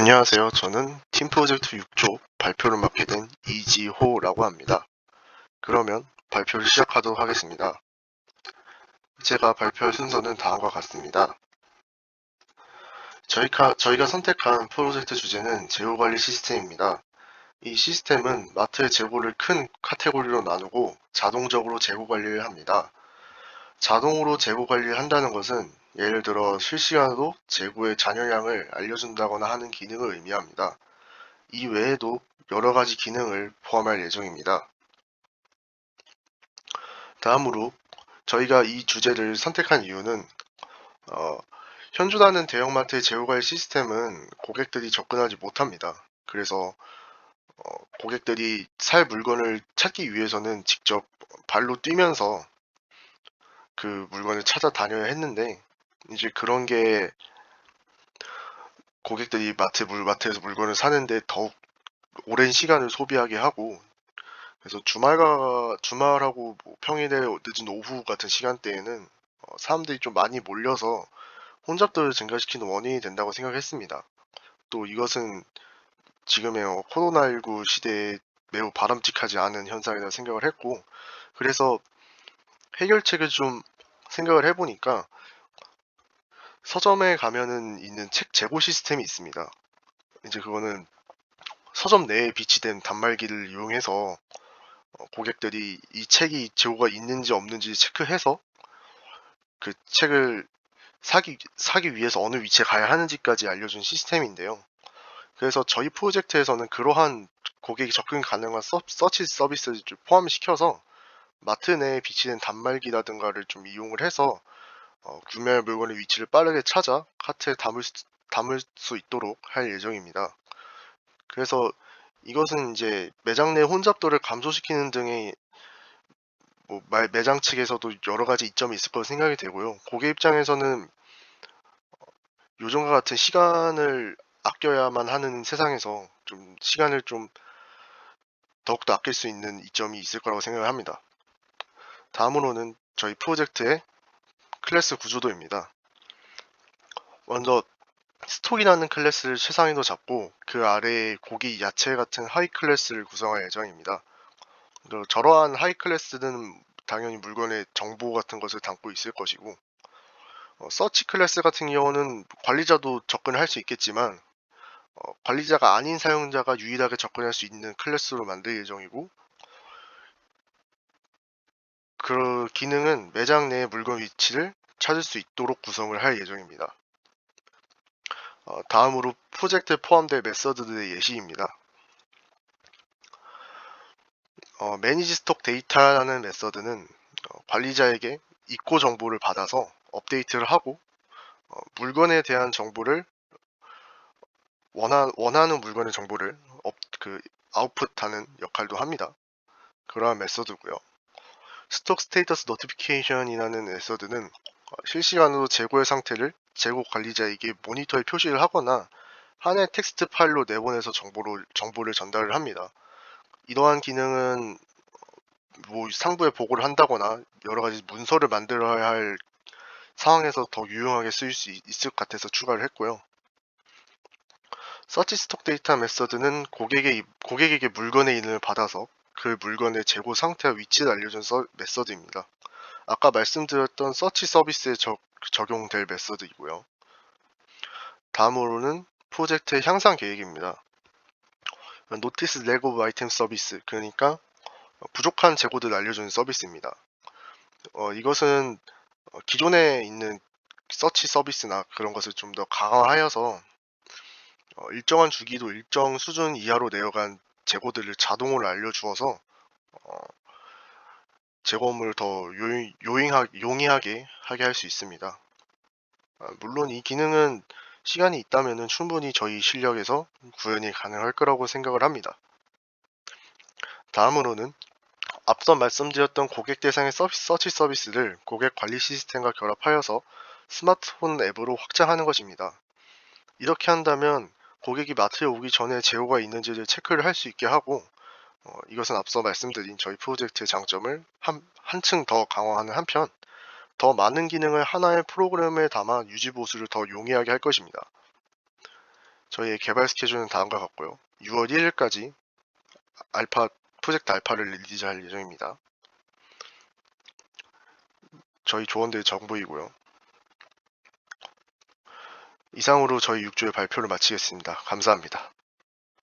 안녕하세요. 저는 팀 프로젝트 6조 발표를 맡게 된 이지호라고 합니다. 그러면 발표를 시작하도록 하겠습니다. 제가 발표할 순서는 다음과 같습니다. 저희가 선택한 프로젝트 주제는 재고관리 시스템입니다. 이 시스템은 마트의 재고를 큰 카테고리로 나누고 자동적으로 재고 관리를 합니다. 자동으로 재고 관리를 한다는 것은 예를 들어 실시간으로 재고의 잔여량을 알려준다거나 하는 기능을 의미합니다. 이 외에도 여러 가지 기능을 포함할 예정입니다. 다음으로 저희가 이 주제를 선택한 이유는 현존하는 대형마트의 재고관리 시스템은 고객들이 접근하지 못합니다. 그래서 고객들이 살 물건을 찾기 위해서는 직접 발로 뛰면서 그 물건을 찾아다녀야 했는데, 이제 그런 게 고객들이 마트에서 물건을 사는데 더욱 오랜 시간을 소비하게 하고, 그래서 주말하고 뭐 평일에 늦은 오후 같은 시간대에는 사람들이 좀 많이 몰려서 혼잡도를 증가시키는 원인이 된다고 생각했습니다. 또 이것은 지금의 코로나19 시대에 매우 바람직하지 않은 현상이라고 생각을 했고, 그래서 해결책을 좀 생각을 해보니까 서점에 가면은 있는 책 재고 시스템이 있습니다. 이제 그거는 서점 내에 비치된 단말기를 이용해서 고객들이 이 책이 재고가 있는지 없는지 체크해서 그 책을 사기 위해서 어느 위치에 가야 하는지까지 알려준 시스템인데요. 그래서 저희 프로젝트에서는 그러한 고객이 접근 가능한 서치 서비스를 좀 포함시켜서 마트 내에 비치된 단말기라든가를 좀 이용을 해서 구매할 물건의 위치를 빠르게 찾아 카트에 담을 수 있도록 할 예정입니다. 그래서 이것은 이제 매장 내 혼잡도를 감소시키는 등의 매장 측에서도 여러 가지 이점이 있을 거로 생각이 되고요. 고객 입장에서는 요즘과 같은 시간을 아껴야만 하는 세상에서 좀 시간을 좀 더욱더 아낄 수 있는 이점이 있을 거라고 생각을 합니다. 다음으로는 저희 프로젝트의 클래스 구조도입니다. 먼저 스톡이라는 클래스를 최상위로 잡고 그 아래에 고기, 야채 같은 하위 클래스를 구성할 예정입니다. 저러한 하위 클래스는 당연히 물건의 정보 같은 것을 담고 있을 것이고, 서치 클래스 같은 경우는 관리자도 접근을 할 수 있겠지만 관리자가 아닌 사용자가 유일하게 접근할 수 있는 클래스로 만들 예정이고, 그 기능은 매장 내 물건 위치를 찾을 수 있도록 구성을 할 예정입니다. 다음으로 프로젝트에 포함될 메서드들의 예시입니다. 매니지 스톡 데이터라는 메서드는 관리자에게 입고 정보를 받아서 업데이트를 하고 물건에 대한 정보를 원하는 물건의 정보를 아웃풋하는 역할도 합니다. 그러한 메서드고요. 스톡 스테이터스 노티피케이션이라는 메서드는 실시간으로 재고의 상태를 재고 관리자에게 모니터에 표시를 하거나 하나의 텍스트 파일로 내보내서 정보를 전달을 합니다. 이러한 기능은 상부에 보고를 한다거나 여러 가지 문서를 만들어야 할 상황에서 더 유용하게 쓰일 수 있을 것 같아서 추가를 했고요. 서치 스톡 데이터 메서드는 고객에게 물건의 이름을 받아서 그 물건의 재고 상태와 위치를 알려준 메서드입니다. 아까 말씀드렸던 서치 서비스에 적용될 메서드이고요. 다음으로는 프로젝트의 향상 계획입니다. 노티스 렉 오브 아이템 서비스, 그러니까 부족한 재고들을 알려주는 서비스입니다. 이것은 기존에 있는 서치 서비스나 그런 것을 좀 더 강화하여서 일정한 주기도 일정 수준 이하로 내어간 재고들을 자동으로 알려주어서 재고 업무를 더 용이하게 하게 할 수 있습니다. 물론 이 기능은 시간이 있다면 충분히 저희 실력에서 구현이 가능할 거라고 생각을 합니다. 다음으로는 앞서 말씀드렸던 고객 대상의 서치 서비스를 고객 관리 시스템과 결합하여서 스마트폰 앱으로 확장하는 것입니다. 이렇게 한다면 고객이 마트에 오기 전에 재고가 있는지를 체크를 할 수 있게 하고, 이것은 앞서 말씀드린 저희 프로젝트의 장점을 한층 더 강화하는 한편 더 많은 기능을 하나의 프로그램에 담아 유지 보수를 더 용이하게 할 것입니다. 저희의 개발 스케줄은 다음과 같고요. 6월 1일까지 프로젝트 알파를 릴리즈할 예정입니다. 저희 조원들 정보이고요. 이상으로 저희 6주의 발표를 마치겠습니다. 감사합니다.